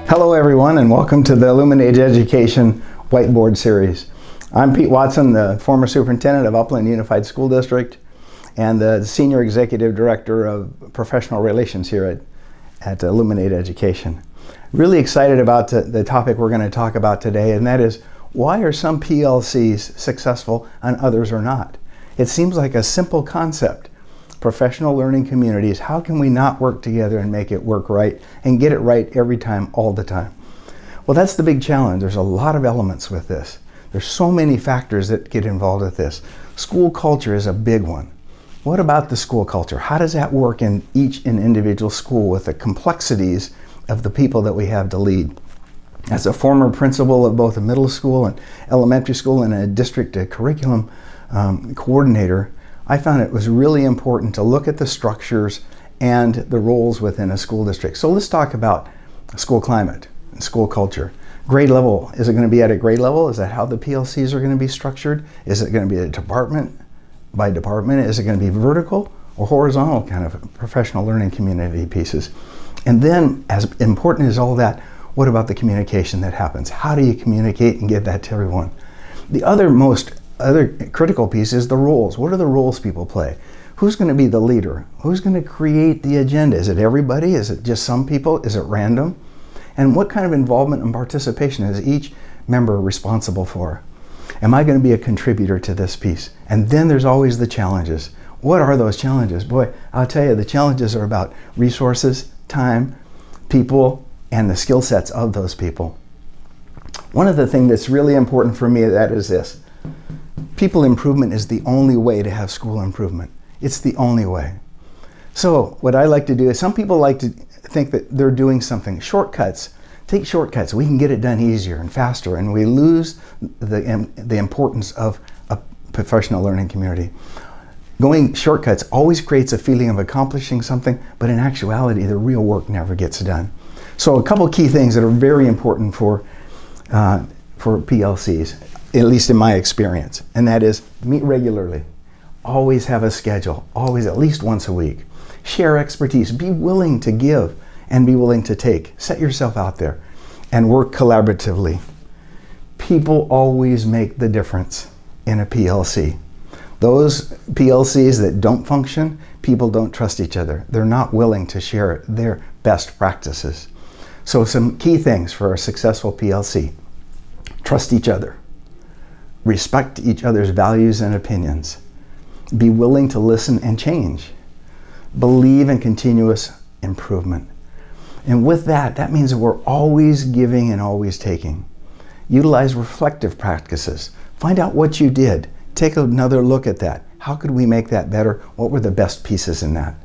Hello everyone, and welcome to the Illuminate Education Whiteboard Series. I'm Pete Watson, the former superintendent of Upland Unified School District and the Senior Executive Director of Professional Relations here at Illuminate Education. Really excited about the topic we're going to talk about today, and that is, why are some PLCs successful and others are not? It seems like a simple concept. Professional learning communities, how can we not work together and make it work right and get it right every time, all the time? Well, that's the big challenge. There's a lot of elements with this. There's so many factors that get involved with this. School culture is a big one. What about the school culture? How does that work in each individual school with the complexities of the people that we have to lead? As a former principal of both a middle school and elementary school and a district curriculum coordinator, I found it was really important to look at the structures and the roles within a school district. So let's talk about school climate and school culture. Grade level, is it going to be at a grade level? Is that how the PLCs are going to be structured? Is it going to be a department by department? Is it going to be vertical or horizontal kind of professional learning community pieces? And then, as important as all that, what about the communication that happens? How do you communicate and get that to everyone? The other critical piece is the roles. What are the roles people play? Who's going to be the leader? Who's going to create the agenda? Is it everybody? Is it just some people? Is it random? And what kind of involvement and participation is each member responsible for? Am I going to be a contributor to this piece? And then there's always the challenges. What are those challenges? Boy, I'll tell you, the challenges are about resources, time, people, and the skill sets of those people. One of the things that's really important for me, that is this. People improvement is the only way to have school improvement. It's the only way. So what I like to do is, some people like to think that they're doing something. Shortcuts. Take shortcuts. We can get it done easier and faster, and we lose the importance of a professional learning community. Going shortcuts always creates a feeling of accomplishing something, but in actuality, the real work never gets done. So a couple key things that are very important for PLCs, at least in my experience, and that is, meet regularly. Always have a schedule, always at least once a week. Share expertise, be willing to give and be willing to take. Set yourself out there and work collaboratively. People always make the difference in a PLC. Those PLCs that don't function, people don't trust each other. They're not willing to share their best practices. So some key things for a successful PLC. Trust each other. Respect each other's values and opinions. Be willing to listen and change. Believe in continuous improvement. And with that, that means that we're always giving and always taking. Utilize reflective practices. Find out what you did. Take another look at that. How could we make that better? What were the best pieces in that?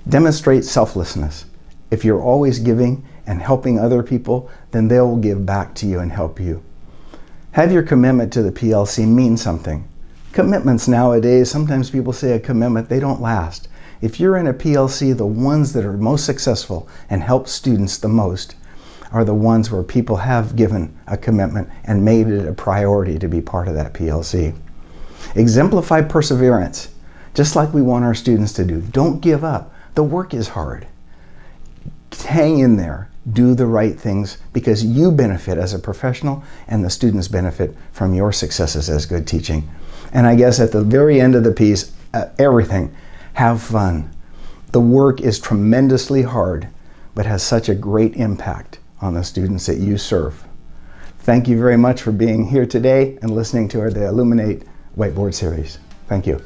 Demonstrate selflessness. If you're always giving and helping other people, then they'll give back to you and help you. Have your commitment to the PLC mean something. Commitments nowadays, sometimes people say a commitment, they don't last. If you're in a PLC, the ones that are most successful and help students the most are the ones where people have given a commitment and made it a priority to be part of that PLC. Exemplify perseverance, just like we want our students to do. Don't give up. The work is hard. Hang in there. Do the right things, because you benefit as a professional and the students benefit from your successes as good teaching. And I guess at the very end of the piece, everything, have fun. The work is tremendously hard, but has such a great impact on the students that you serve. Thank you very much for being here today and listening to the Illuminate Whiteboard Series. Thank you.